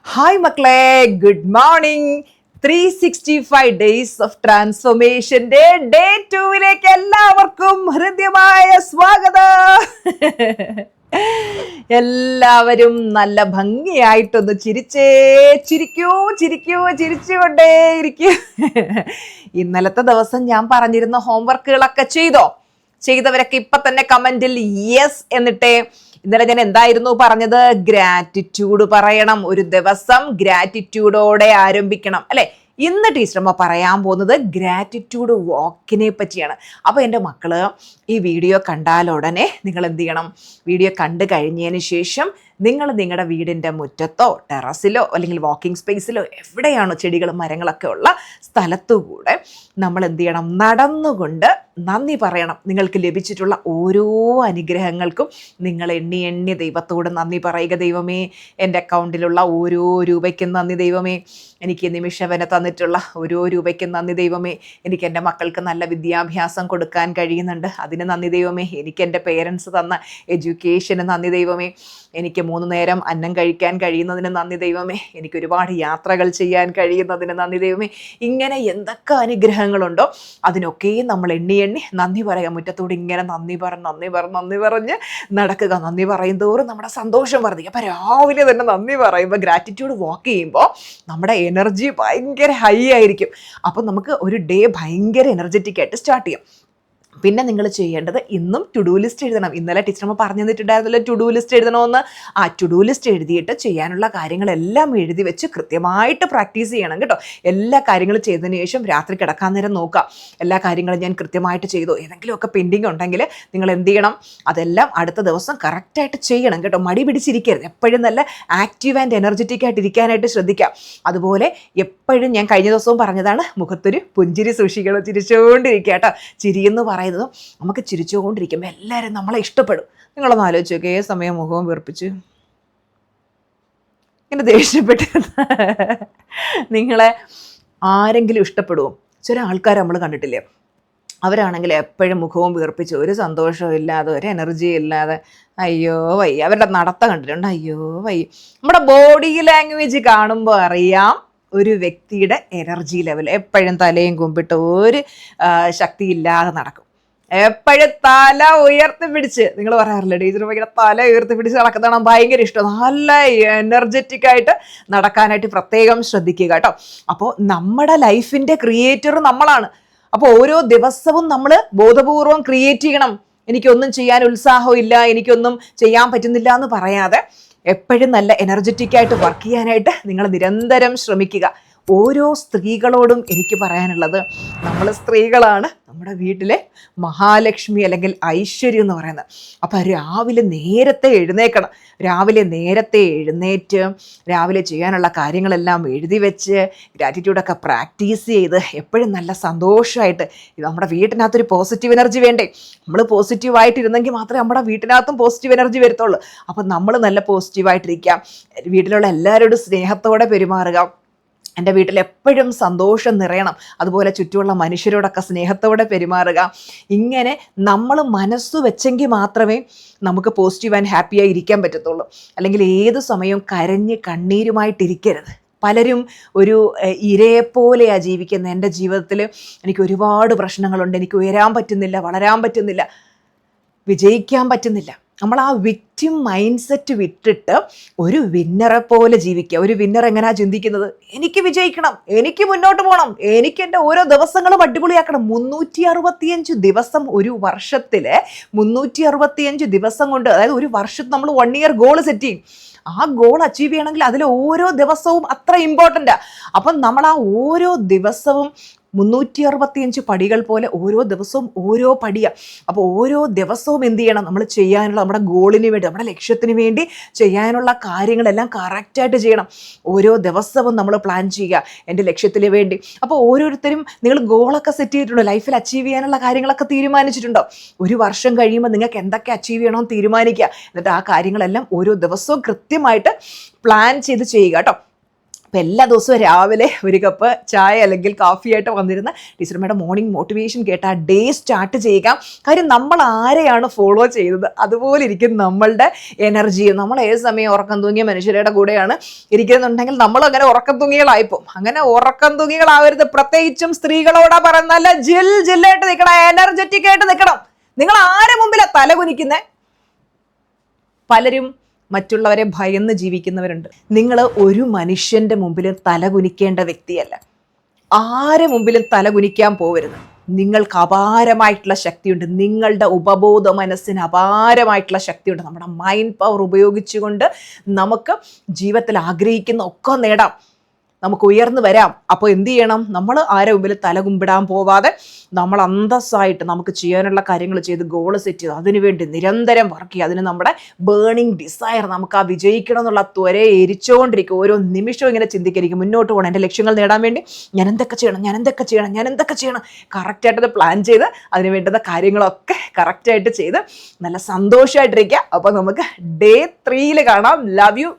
Hi മക്കളെ, good morning. 365 days of ട്രാൻസ്ഫോർമേഷന്റെ day 2 എല്ലാവർക്കും ഹൃദ്യമായ സ്വാഗതം. എല്ലാവരും നല്ല ഭംഗിയായിട്ടൊന്ന് ചിരിച്ചുകൊണ്ടേയിരിക്കൂ. ഇന്നലത്തെ ദിവസം ഞാൻ പറഞ്ഞിരുന്ന ഹോംവർക്കുകളൊക്കെ ചെയ്തവരൊക്കെ ഇപ്പൊ തന്നെ കമന്റിൽ യെസ് എന്നിട്ടേ. ഇന്നലെ ഞാൻ എന്തായിരുന്നു പറഞ്ഞത്? ഗ്രാറ്റിറ്റ്യൂഡ് പറയണം. ഒരു ദിവസം ഗ്രാറ്റിറ്റ്യൂഡോടെ ആരംഭിക്കണം അല്ലെ? ഇന്ന് ടീച്ചറമ്മ പറയാൻ പോകുന്നത് ഗ്രാറ്റിറ്റ്യൂഡ് വാക്കിനെ പറ്റിയാണ്. അപ്പോൾ എൻ്റെ മക്കള് ഈ വീഡിയോ കണ്ടാലുടനെ നിങ്ങൾ എന്ത് ചെയ്യണം? വീഡിയോ കണ്ടു കഴിഞ്ഞതിന് ശേഷം നിങ്ങൾ നിങ്ങളുടെ വീടിൻ്റെ മുറ്റത്തോ ടെറസിലോ അല്ലെങ്കിൽ വാക്കിംഗ് സ്പേസിലോ എവിടെയാണോ ചെടികളും മരങ്ങളൊക്കെ ഉള്ള സ്ഥലത്തുകൂടെ നമ്മൾ എന്ത് ചെയ്യണം? നടന്നുകൊണ്ട് നന്ദി പറയണം. നിങ്ങൾക്ക് ലഭിച്ചിട്ടുള്ള ഓരോ അനുഗ്രഹങ്ങൾക്കും നിങ്ങൾ എണ്ണി ദൈവത്തോട് നന്ദി പറയുക. ദൈവമേ, എൻ്റെ അക്കൗണ്ടിലുള്ള ഓരോ രൂപയ്ക്കും നന്ദി. ദൈവമേ, എനിക്ക് നിമിഷവനെ തന്നിട്ടുള്ള ഓരോ രൂപയ്ക്കും നന്ദി. ദൈവമേ, എനിക്ക് എൻ്റെ മക്കൾക്ക് നല്ല വിദ്യാഭ്യാസം കൊടുക്കാൻ കഴിയുന്നുണ്ട്, അതിന് നന്ദി. ദൈവമേ, എനിക്ക് എൻ്റെ പേരൻസ് തന്ന എഡ്യൂക്കേഷന് നന്ദി. ദൈവമേ, എനിക്ക് 3 നേരം അന്നം കഴിക്കാൻ കഴിയുന്നതിന് നന്ദി. ദൈവമേ, എനിക്ക് ഒരുപാട് യാത്രകൾ ചെയ്യാൻ കഴിയുന്നതിന് നന്ദി. ദൈവമേ, ഇങ്ങനെ എന്തൊക്കെ അനുഗ്രഹങ്ങളുണ്ടോ അതിനൊക്കെയും നമ്മൾ എണ്ണി നന്ദി പറയാം. മുറ്റത്തോട് ഇങ്ങനെ നന്ദി പറഞ്ഞ് നടക്കുക. നന്ദി പറയും തോറും നമ്മുടെ സന്തോഷം വർദ്ധിക്കും. അപ്പം രാവിലെ തന്നെ നന്ദി പറയുമ്പോൾ, ഗ്രാറ്റിറ്റ്യൂഡ് വാക്ക് ചെയ്യുമ്പോൾ നമ്മുടെ എനർജി ഭയങ്കര ഹൈ ആയിരിക്കും. അപ്പം നമുക്ക് ഒരു ഡേ ഭയങ്കര എനർജറ്റിക് ആയിട്ട് സ്റ്റാർട്ട് ചെയ്യാം. പിന്നെ നിങ്ങൾ ചെയ്യേണ്ടത് ഇന്നും ടു ഡു ലിസ്റ്റ് എഴുതണം. ഇന്നലെ ടീച്ചറമ്മ പറഞ്ഞു തന്നിട്ടുണ്ടായിരുന്നല്ലോ ടു ഡു ലിസ്റ്റ് എഴുതണമെന്ന്. ആ ടു ഡു ലിസ്റ്റ് എഴുതിയിട്ട് ചെയ്യാനുള്ള കാര്യങ്ങളെല്ലാം എഴുതി വെച്ച് കൃത്യമായിട്ട് പ്രാക്ടീസ് ചെയ്യണം കേട്ടോ. എല്ലാ കാര്യങ്ങളും ചെയ്തതിന് ശേഷം രാത്രി കിടക്കാൻ നേരം നോക്കാം, എല്ലാ കാര്യങ്ങളും ഞാൻ കൃത്യമായിട്ട് ചെയ്തു. ഏതെങ്കിലുമൊക്കെ പെൻഡിങ് ഉണ്ടെങ്കിൽ നിങ്ങൾ എന്ത് ചെയ്യണം? അതെല്ലാം അടുത്ത ദിവസം കറക്റ്റായിട്ട് ചെയ്യണം കേട്ടോ. മടി പിടിച്ചിരിക്കരുത്. എപ്പോഴും നല്ല ആക്റ്റീവ് ആൻഡ് എനർജറ്റിക് ആയിട്ട് ഇരിക്കാനായിട്ട് ശ്രദ്ധിക്കാം. അതുപോലെ എപ്പോഴും ഞാൻ കഴിഞ്ഞ ദിവസവും പറഞ്ഞതാണ്, മുഖത്തൊരു പുഞ്ചിരി സൂക്ഷിക്കണം. ചിരിച്ചുകൊണ്ടിരിക്കുക കേട്ടോ. ചിരിയെന്ന് പറയുന്നത് നമുക്ക് ചിരിച്ചുകൊണ്ടിരിക്കുമ്പോൾ എല്ലാവരും നമ്മളെ ഇഷ്ടപ്പെടും. നിങ്ങളൊന്ന് ആലോചിച്ച് നോക്കുക, ഏത് സമയം മുഖവും വീർപ്പിച്ച് ഇങ്ങനെ ദേഷ്യപ്പെട്ട് നിങ്ങളെ ആരെങ്കിലും ഇഷ്ടപ്പെടുമോ? ചില ആൾക്കാർ നമ്മൾ കണ്ടിട്ടില്ലേ, അവരാണെങ്കിൽ എപ്പോഴും മുഖവും വീർപ്പിച്ച്, ഒരു സന്തോഷവും ഇല്ലാതെ, ഒരു എനർജിയും ഇല്ലാതെ, അയ്യോ വയ്യ. അവരുടെ നടത്തം കണ്ടിട്ടുണ്ട്, അയ്യോ വയ്യ. നമ്മുടെ ബോഡി ലാംഗ്വേജ് കാണുമ്പോൾ അറിയാം ഒരു വ്യക്തിയുടെ എനർജി ലെവൽ. എപ്പോഴും തലയും കുമ്പിട്ട് ഒരു ശക്തിയില്ലാതെ നടക്കും. എപ്പോഴും തല ഉയർത്തിപ്പിടിച്ച്, നിങ്ങൾ പറയാറില്ല ടീച്ചർ ഭയങ്കര തല ഉയർത്തിപ്പിടിച്ച് നടക്കുന്നതാണ് ഭയങ്കര ഇഷ്ടം. നല്ല എനർജറ്റിക് ആയിട്ട് നടക്കാനായിട്ട് പ്രത്യേകം ശ്രദ്ധിക്കുക കേട്ടോ. അപ്പോൾ നമ്മുടെ ലൈഫിൻ്റെ ക്രിയേറ്റർ നമ്മളാണ്. അപ്പോൾ ഓരോ ദിവസവും നമ്മൾ ബോധപൂർവം ക്രിയേറ്റ് ചെയ്യണം. എനിക്കൊന്നും ചെയ്യാൻ ഉത്സാഹമില്ല, എനിക്കൊന്നും ചെയ്യാൻ പറ്റുന്നില്ല എന്ന് പറയാതെ എപ്പോഴും നല്ല എനർജറ്റിക് ആയിട്ട് വർക്ക് ചെയ്യാനായിട്ട് നിങ്ങൾ നിരന്തരം ശ്രമിക്കുക. ഓരോ സ്ത്രീകളോടും എനിക്ക് പറയാനുള്ളത്, നമ്മൾ സ്ത്രീകളാണ് നമ്മുടെ വീട്ടിലെ മഹാലക്ഷ്മി അല്ലെങ്കിൽ ഐശ്വര്യം എന്ന് പറയുന്നത്. അപ്പം രാവിലെ നേരത്തെ എഴുന്നേൽക്കണം. രാവിലെ നേരത്തെ എഴുന്നേറ്റ് രാവിലെ ചെയ്യാനുള്ള കാര്യങ്ങളെല്ലാം എഴുതി വെച്ച് ഗ്രാറ്റിറ്റ്യൂഡൊക്കെ പ്രാക്ടീസ് ചെയ്ത് എപ്പോഴും നല്ല സന്തോഷമായിട്ട്, നമ്മുടെ വീട്ടിനകത്തൊരു പോസിറ്റീവ് എനർജി വേണ്ടേ? നമ്മൾ പോസിറ്റീവായിട്ടിരുന്നെങ്കിൽ മാത്രമേ നമ്മുടെ വീട്ടിനകത്തും പോസിറ്റീവ് എനർജി വരത്തുള്ളൂ. അപ്പം നമ്മൾ നല്ല പോസിറ്റീവായിട്ടിരിക്കാം. വീട്ടിലുള്ള എല്ലാവരോടും സ്നേഹത്തോടെ പെരുമാറുക. എൻ്റെ വീട്ടിൽ എപ്പോഴും സന്തോഷം നിറയണം. അതുപോലെ ചുറ്റുമുള്ള മനുഷ്യരോടൊക്കെ സ്നേഹത്തോടെ പെരുമാറുക. ഇങ്ങനെ നമ്മൾ മനസ്സ് വെച്ചെങ്കിൽ മാത്രമേ നമുക്ക് പോസിറ്റീവ് ആൻഡ് ഹാപ്പിയായി ഇരിക്കാൻ പറ്റത്തുള്ളൂ. അല്ലെങ്കിൽ ഏത് സമയവും കരഞ്ഞ് കണ്ണീരുമായിട്ടിരിക്കരുത്. പലരും ഒരു ഇരയെപ്പോലെയാണ് ജീവിക്കുന്നത്. എൻ്റെ ജീവിതത്തിൽ എനിക്ക് ഒരുപാട് പ്രശ്നങ്ങളുണ്ട്, എനിക്ക് ഉയരാൻ പറ്റുന്നില്ല, വളരാൻ പറ്റുന്നില്ല, വിജയിക്കാൻ പറ്റുന്നില്ല. നമ്മൾ ആ വിക്ടിം മൈൻഡ് സെറ്റ് വിട്ടിട്ട് ഒരു വിന്നറെ പോലെ ജീവിക്കുക. ഒരു വിന്നർ എങ്ങനെയാണ് ചിന്തിക്കുന്നത്? എനിക്ക് വിജയിക്കണം, എനിക്ക് മുന്നോട്ട് പോകണം, എനിക്ക് എൻ്റെ ഓരോ ദിവസങ്ങളും അടിപൊളിയാക്കണം. 365 ദിവസം ഒരു വർഷത്തിലെ 365 ദിവസം കൊണ്ട്, അതായത് ഒരു വർഷത്തിൽ നമ്മൾ 1 ഇയർ ഗോൾ സെറ്റ് ചെയ്യും. ആ ഗോൾ അച്ചീവ് ചെയ്യണമെങ്കിൽ അതിൽ ഓരോ ദിവസവും അത്ര ഇമ്പോർട്ടൻ്റാണ്. അപ്പം നമ്മൾ ആ ഓരോ ദിവസവും 365 പടികൾ പോലെ ഓരോ ദിവസവും ഓരോ പടിയാണ്. അപ്പോൾ ഓരോ ദിവസവും എന്ത് ചെയ്യണം? നമ്മൾ ചെയ്യാനുള്ള, നമ്മുടെ ഗോളിന് വേണ്ടി, നമ്മുടെ ലക്ഷ്യത്തിന് വേണ്ടി ചെയ്യാനുള്ള കാര്യങ്ങളെല്ലാം കറക്റ്റായിട്ട് ചെയ്യണം. ഓരോ ദിവസവും നമ്മൾ പ്ലാൻ ചെയ്യുക എൻ്റെ ലക്ഷ്യത്തിന് വേണ്ടി. അപ്പോൾ ഓരോരുത്തരും നിങ്ങൾ ഗോളൊക്കെ സെറ്റ് ചെയ്തിട്ടുണ്ടോ? ലൈഫിൽ അച്ചീവ് ചെയ്യാനുള്ള കാര്യങ്ങളൊക്കെ തീരുമാനിച്ചിട്ടുണ്ടോ? ഒരു വർഷം കഴിയുമ്പോൾ നിങ്ങൾക്ക് എന്തൊക്കെ അച്ചീവ് ചെയ്യണമെന്ന് തീരുമാനിക്കുക. എന്നിട്ട് ആ കാര്യങ്ങളെല്ലാം ഓരോ ദിവസവും കൃത്യമായിട്ട് പ്ലാൻ ചെയ്ത് ചെയ്യുക കേട്ടോ. അപ്പം എല്ലാ ദിവസവും രാവിലെ ഒരു കപ്പ് ചായ അല്ലെങ്കിൽ കാഫിയായിട്ട് വന്നിരുന്ന ടീച്ചർമ്മയുടെ മോർണിംഗ് മോട്ടിവേഷൻ കേട്ട് ആ ഡേ സ്റ്റാർട്ട് ചെയ്യുക. കാര്യം നമ്മൾ ആരെയാണ് ഫോളോ ചെയ്തത് അതുപോലെ ഇരിക്കും നമ്മളുടെ എനർജി. നമ്മൾ ഏത് സമയം ഉറക്കം തൂങ്ങിയ മനുഷ്യരുടെ കൂടെയാണ് ഇരിക്കുന്നുണ്ടെങ്കിൽ നമ്മൾ അങ്ങനെ ഉറക്കം തൂങ്ങികളായിപ്പോവും. അങ്ങനെ ഉറക്കം തൂങ്ങികളാവരുത്. പ്രത്യേകിച്ചും സ്ത്രീകളോടാ പറയുന്നത്, നല്ല ജില്ലായിട്ട് നിൽക്കണം, എനർജറ്റിക് ആയിട്ട് നിൽക്കണം. നിങ്ങൾ ആരെ മുമ്പിലാ തലകുനിക്കുന്നേ? പലരും മറ്റുള്ളവരെ ഭയന്ന് ജീവിക്കുന്നവരുണ്ട്. നിങ്ങൾ ഒരു മനുഷ്യന്റെ മുമ്പിലും തലകുനിക്കേണ്ട വ്യക്തിയല്ല. ആരെ മുമ്പിലും തലകുനിക്കാൻ പോവരുത്. നിങ്ങൾക്ക് അപാരമായിട്ടുള്ള ശക്തിയുണ്ട്. നിങ്ങളുടെ ഉപബോധ മനസ്സിന് അപാരമായിട്ടുള്ള ശക്തിയുണ്ട്. നമ്മുടെ മൈൻഡ് പവർ ഉപയോഗിച്ചുകൊണ്ട് നമുക്ക് ജീവിതത്തിൽ ആഗ്രഹിക്കുന്ന ഒക്കെ നേടാം. നമുക്ക് ഉയർന്നു വരാം. അപ്പോൾ എന്ത് ചെയ്യണം? നമ്മൾ ആരെ മുമ്പിൽ തല കുമ്പിടാൻ പോവാതെ നമ്മൾ അന്തസ്സായിട്ട് നമുക്ക് ചെയ്യാനുള്ള കാര്യങ്ങൾ ചെയ്ത് ഗോൾ സെറ്റ് ചെയ്ത് അതിനുവേണ്ടി നിരന്തരം വർക്ക് ചെയ്യുക. അതിന് നമ്മുടെ ബേണിംഗ് ഡിസയർ, നമുക്ക് ആ വിജയിക്കണം എന്നുള്ള ത്വരയെ എരിച്ചുകൊണ്ടിരിക്കും. ഓരോ നിമിഷവും ഇങ്ങനെ ചിന്തിക്കായിരിക്കും, മുന്നോട്ട് പോകണം, എൻ്റെ ലക്ഷ്യങ്ങൾ നേടാൻ വേണ്ടി ഞാൻ എന്തൊക്കെ ചെയ്യണം. കറക്റ്റായിട്ടത് പ്ലാൻ ചെയ്ത് അതിന് വേണ്ടുന്ന കാര്യങ്ങളൊക്കെ കറക്റ്റായിട്ട് ചെയ്ത് നല്ല സന്തോഷമായിട്ടിരിക്കുക. അപ്പോൾ നമുക്ക് ഡേ 3 കാണാം. Love you.